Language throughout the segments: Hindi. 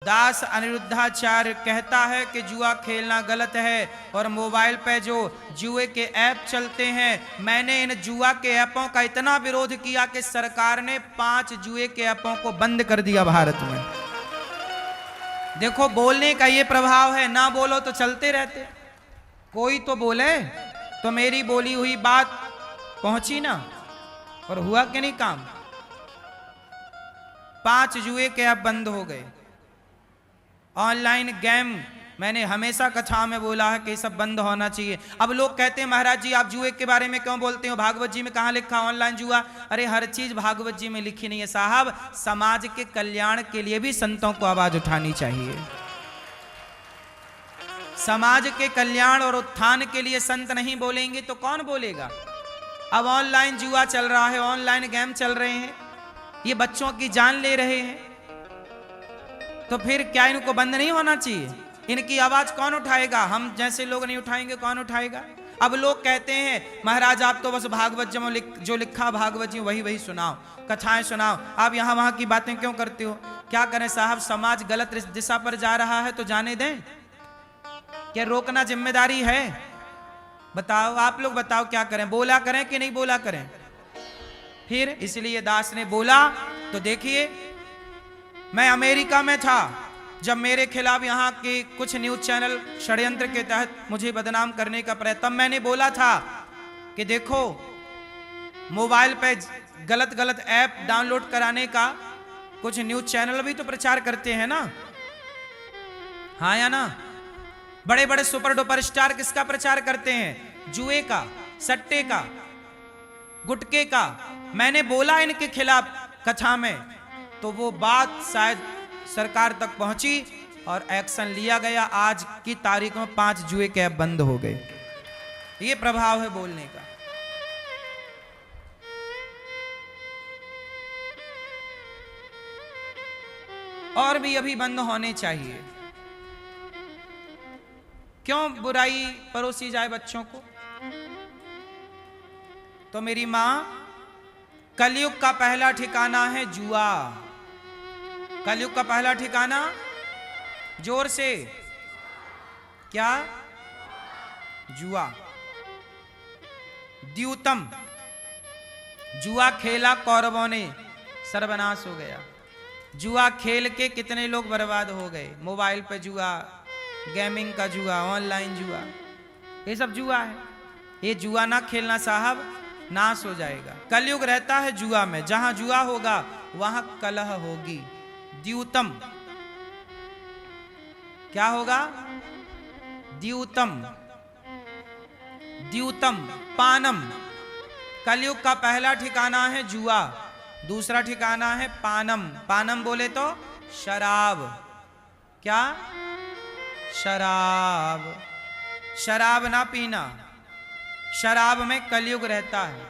दास अनिरुद्धाचार्य कहता है कि जुआ खेलना गलत है और मोबाइल पे जो जुए के ऐप चलते हैं, मैंने इन जुआ के ऐपों का इतना विरोध किया कि सरकार ने 5 जुए के ऐपों को बंद कर दिया भारत में। देखो बोलने का ये प्रभाव है, ना बोलो तो चलते रहते, कोई तो बोले तो मेरी बोली हुई बात पहुंची ना, और हुआ कि नहीं काम। 5 जुए के ऐप बंद हो गए। ऑनलाइन गेम, मैंने हमेशा कथा में बोला है कि सब बंद होना चाहिए। अब लोग कहते हैं महाराज जी आप जुए के बारे में क्यों बोलते हो, भागवत जी में कहाँ लिखा ऑनलाइन जुआ। अरे हर चीज भागवत जी में लिखी नहीं है साहब, समाज के कल्याण के लिए भी संतों को आवाज उठानी चाहिए। समाज के कल्याण और उत्थान के लिए संत नहीं बोलेंगे तो कौन बोलेगा। अब ऑनलाइन जुआ चल रहा है, ऑनलाइन गेम चल रहे हैं, ये बच्चों की जान ले रहे हैं, तो फिर क्या इनको बंद नहीं होना चाहिए। इनकी आवाज कौन उठाएगा, हम जैसे लोग नहीं उठाएंगे कौन उठाएगा। अब लोग कहते हैं महाराज आप तो बस भागवत जो लिखा भागवत जी वही वही सुनाओ, कथाएं सुनाओ, आप यहां वहां की बातें क्यों करते हो। क्या करें साहब, समाज गलत दिशा पर जा रहा है तो जाने दें, क्या रोकना जिम्मेदारी है। बताओ आप लोग बताओ क्या करें, बोला करें कि नहीं बोला करें। फिर इसलिए दास ने बोला। तो देखिए मैं अमेरिका में था जब मेरे खिलाफ यहाँ के कुछ न्यूज चैनल षड्यंत्र के तहत मुझे बदनाम करने का प्रयत्न, मैंने बोला था कि देखो मोबाइल पे गलत गलत ऐप डाउनलोड कराने का कुछ न्यूज चैनल भी तो प्रचार करते हैं ना, हाँ या ना। बड़े बड़े सुपर डुपर स्टार किसका प्रचार करते हैं, जुए का, सट्टे का, गुटके का। मैंने बोला इनके खिलाफ कथा में, तो वो बात शायद सरकार तक पहुंची और एक्शन लिया गया। आज की तारीख में 5 जुए के ऐप बंद हो गए। ये प्रभाव है बोलने का। और भी अभी बंद होने चाहिए। क्यों बुराई परोसी जाए बच्चों को। तो मेरी मां, कलयुग का पहला ठिकाना है जुआ। कलयुग का पहला ठिकाना, जोर से, क्या, जुआ। द्यूतम, जुआ खेला कौरवों ने, सर्वनाश हो गया। जुआ खेल के कितने लोग बर्बाद हो गए। मोबाइल पे जुआ, गेमिंग का जुआ, ऑनलाइन जुआ, ये सब जुआ है। ये जुआ ना खेलना साहब, नाश हो जाएगा। कलयुग रहता है जुआ में, जहां जुआ होगा वहां कलह होगी। द्यूतम, क्या होगा, द्यूतम, द्यूतम, पानम। कलयुग का पहला ठिकाना है जुआ, दूसरा ठिकाना है पानम। पानम बोले तो शराब, क्या, शराब। शराब ना पीना, शराब में कलयुग रहता है।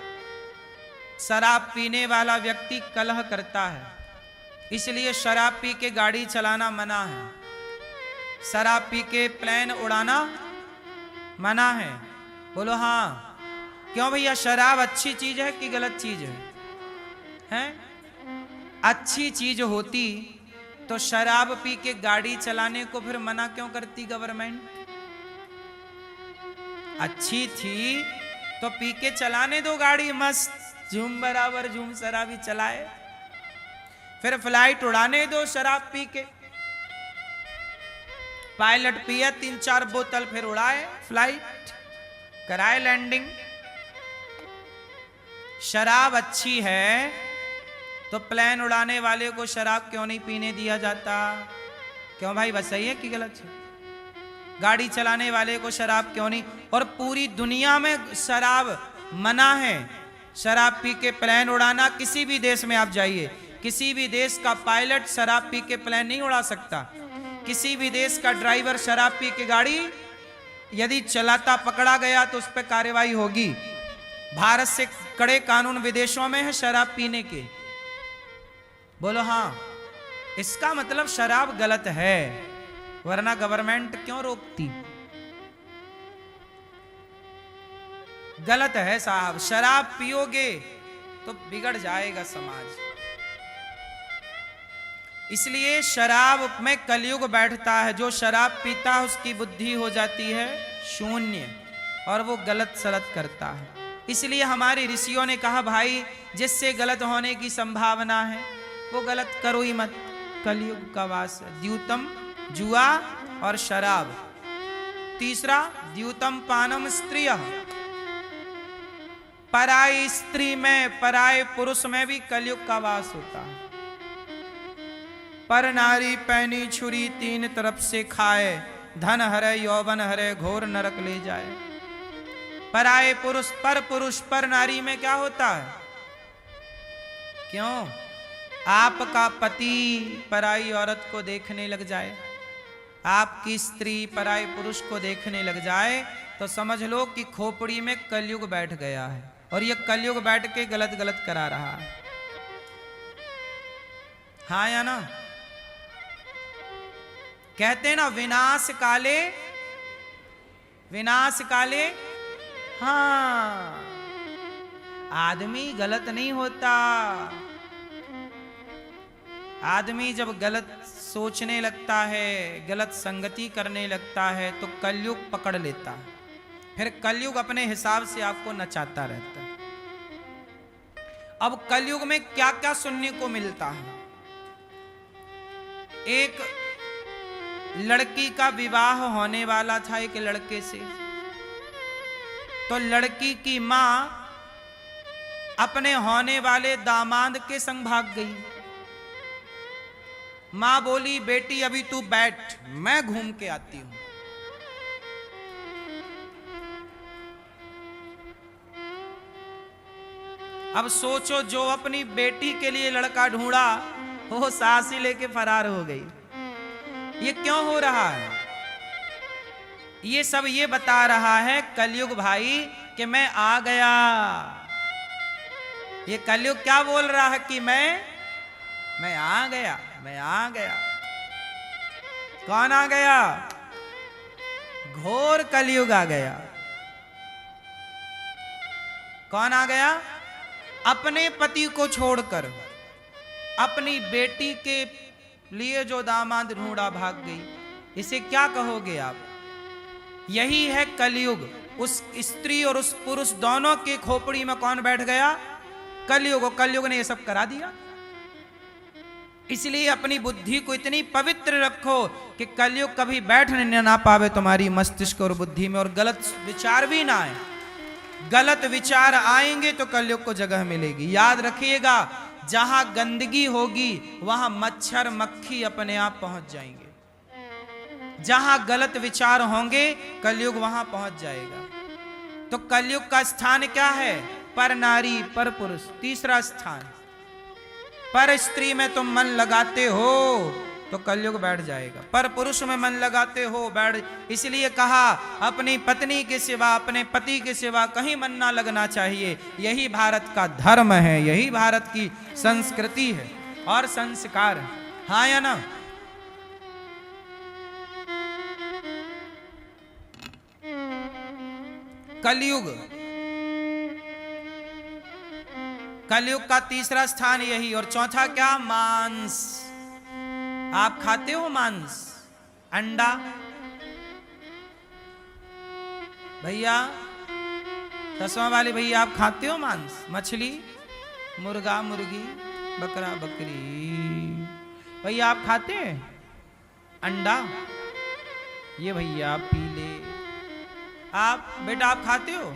शराब पीने वाला व्यक्ति कलह करता है, इसलिए शराब पी के गाड़ी चलाना मना है, शराब पी के प्लेन उड़ाना मना है। बोलो हाँ। क्यों भैया, शराब अच्छी चीज है कि गलत चीज है, हैं? अच्छी चीज होती तो शराब पी के गाड़ी चलाने को फिर मना क्यों करती गवर्नमेंट। अच्छी थी तो पी के चलाने दो गाड़ी, मस्त झूम बराबर झूम, शराबी चलाए। फिर फ्लाइट उड़ाने दो शराब पी के, पायलट पिए 3-4 बोतल, फिर उड़ाए फ्लाइट, कराए लैंडिंग। शराब अच्छी है तो प्लेन उड़ाने वाले को शराब क्यों नहीं पीने दिया जाता। क्यों भाई, बस सही है कि गलत है। गाड़ी चलाने वाले को शराब क्यों नहीं। और पूरी दुनिया में शराब मना है, शराब पी के प्लेन उड़ाना। किसी भी देश में आप जाइए, किसी भी देश का पायलट शराब पी के प्लेन नहीं उड़ा सकता। किसी भी देश का ड्राइवर शराब पी के गाड़ी यदि चलाता पकड़ा गया तो उस पर कार्रवाई होगी। भारत से कड़े कानून विदेशों में है शराब पीने के। बोलो हाँ। इसका मतलब शराब गलत है, वरना गवर्नमेंट क्यों रोकती। गलत है साहब, शराब पियोगे तो बिगड़ जाएगा समाज। इसलिए शराब में कलयुग बैठता है। जो शराब पीता है उसकी बुद्धि हो जाती है शून्य और वो गलत सलत करता है। इसलिए हमारे ऋषियों ने कहा भाई जिससे गलत होने की संभावना है वो गलत करो ही मत। कलयुग का वास है। द्यूतम जुआ और शराब। तीसरा द्यूतम पानम स्त्रिय। पराई स्त्री में पराए पुरुष में भी कलयुग का वास होता है। पर नारी पैनी छुरी तीन तरफ से खाए, धन हरे यौवन हरे घोर नरक ले जाए। पराए पुरुष पर पुरुष पर नारी में क्या होता है? क्यों? आपका पति पराई औरत को देखने लग जाए, आपकी स्त्री पराई पुरुष को देखने लग जाए तो समझ लो कि खोपड़ी में कलयुग बैठ गया है और ये कलयुग बैठ के गलत गलत करा रहा है। हाँ या ना? कहते ना विनाश काले, विनाश काले। हाँ, आदमी गलत नहीं होता। आदमी जब गलत सोचने लगता है, गलत संगति करने लगता है तो कलयुग पकड़ लेता है। फिर कलयुग अपने हिसाब से आपको नचाता रहता है। अब कलयुग में क्या क्या सुनने को मिलता है? एक लड़की का विवाह होने वाला था एक लड़के से, तो लड़की की मां अपने होने वाले दामाद के संग भाग गई। मां बोली बेटी अभी तू बैठ, मैं घूम के आती हूं। अब सोचो जो अपनी बेटी के लिए लड़का ढूंढा वो सास ही लेके फरार हो गई। ये क्यों हो रहा है? ये सब ये बता रहा है कलयुग भाई कि मैं आ गया। ये कलयुग क्या बोल रहा है कि मैं आ गया, मैं आ गया। कौन आ गया? घोर कलयुग आ गया। कौन आ गया? अपने पति को छोड़कर अपनी बेटी के लिए जो दामाद ढूंढा भाग गई। इसे क्या कहोगे आप? यही है कलयुग। उस स्त्री और उस पुरुष दोनों के खोपड़ी में कौन बैठ गया? कलयुग। कलयुग ने ये सब करा दिया। इसलिए अपनी बुद्धि को इतनी पवित्र रखो कि कलयुग कभी बैठने ना पावे तुम्हारी मस्तिष्क और बुद्धि में, और गलत विचार भी ना आए। गलत विचार आएंगे तो कलयुग को जगह मिलेगी। याद रखिएगा, जहां गंदगी होगी वहां मच्छर मक्खी अपने आप पहुंच जाएंगे। जहां गलत विचार होंगे कलयुग वहां पहुंच जाएगा। तो कलयुग का स्थान क्या है? पर नारी पर पुरुष। तीसरा स्थान पर स्त्री में तुम मन लगाते हो तो कलयुग बैठ जाएगा। पर पुरुष में मन लगाते हो बैठ। इसलिए कहा अपनी पत्नी के सिवा, अपने पति के सिवा कहीं मन ना लगना चाहिए। यही भारत का धर्म है, यही भारत की संस्कृति है और संस्कार है। हाँ या ना? कलयुग, कलयुग का तीसरा स्थान यही। और चौथा क्या? मांस। आप खाते हो मांस? अंडा? भैया चश्मा वाले भैया, आप खाते हो मांस? मछली, मुर्गा मुर्गी, बकरा बकरी, भैया आप खाते हैं? अंडा? ये भैया पी ले। आप बेटा आप खाते हो?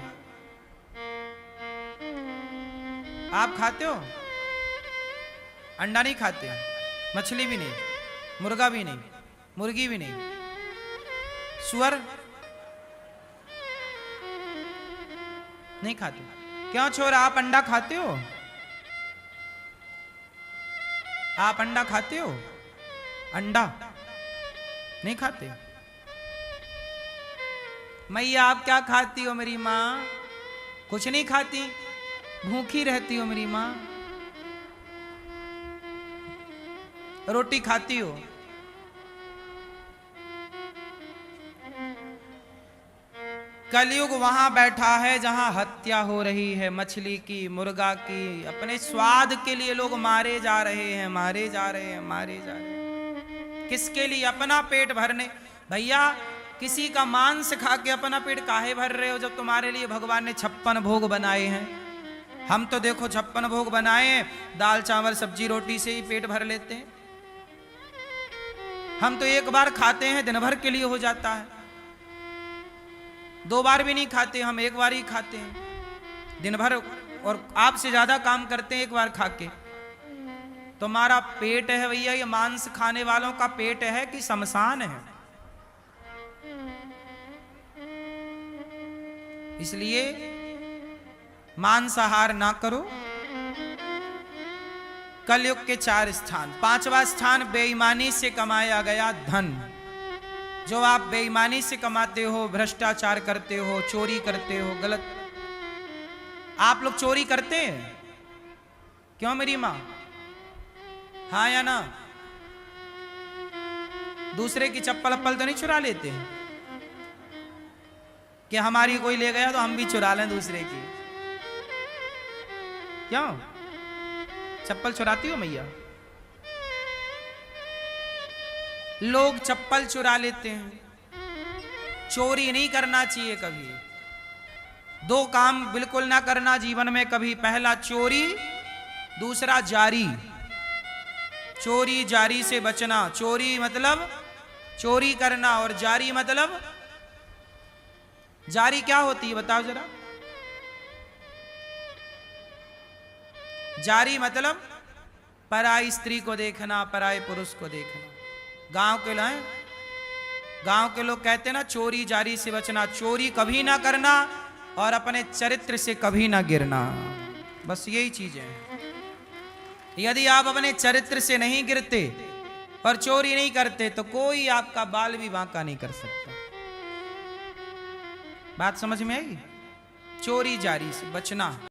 आप खाते हो? अंडा नहीं खाते, मछली भी नहीं, मुर्गा भी नहीं, मुर्गी भी नहीं, सुअर नहीं खाते। क्यों छोरा, आप अंडा खाते हो? आप अंडा खाते हो? अंडा नहीं खाते। मैया आप क्या खाती हो? मेरी माँ कुछ नहीं खाती, भूखी रहती हो मेरी माँ। रोटी खाती हो? कलयुग वहां बैठा है जहां हत्या हो रही है, मछली की, मुर्गा की। अपने स्वाद के लिए लोग मारे जा रहे हैं, मारे जा रहे हैं, मारे जा रहे हैं। किसके लिए? अपना पेट भरने। भैया किसी का मांस खा के अपना पेट काहे भर रहे हो जब तुम्हारे लिए भगवान ने 56 भोग बनाए हैं। हम तो देखो 56 भोग बनाए, दाल चावल सब्जी रोटी से ही पेट भर लेते हैं। हम तो एक बार खाते हैं, दिन भर के लिए हो जाता है। 2 बार भी नहीं खाते, हम एक बार ही खाते हैं दिन भर, और आपसे ज्यादा काम करते हैं एक बार खा के। तो हमारा पेट है भैया, ये मांस खाने वालों का पेट है कि शमशान है। इसलिए मांसाहार ना करो। कलयुग के 4 स्थान। 5वां स्थान बेईमानी से कमाया गया धन। जो आप बेईमानी से कमाते हो, भ्रष्टाचार करते हो, चोरी करते हो, गलत। आप लोग चोरी करते हैं? क्यों मेरी मां? हाँ या ना? दूसरे की चप्पल अप्पल तो नहीं चुरा लेते हैं कि हमारी कोई ले गया तो हम भी चुरा लें दूसरे की? क्यों? चप्पल चुराती हो मैया? लोग चप्पल चुरा लेते हैं। चोरी नहीं करना चाहिए कभी। 2 काम बिल्कुल ना करना जीवन में कभी। पहला चोरी, दूसरा जारी। चोरी जारी से बचना। चोरी मतलब चोरी करना, और जारी मतलब, जारी क्या होती है बताओ जरा? जारी मतलब पराई स्त्री को देखना, पराए पुरुष को देखना। गांव के लोग कहते हैं ना, चोरी जारी से बचना। चोरी कभी ना करना और अपने चरित्र से कभी ना गिरना। बस यही चीजें हैं। यदि आप अपने चरित्र से नहीं गिरते और चोरी नहीं करते तो कोई आपका बाल भी बांका नहीं कर सकता। बात समझ में आई? चोरी जारी से बचना।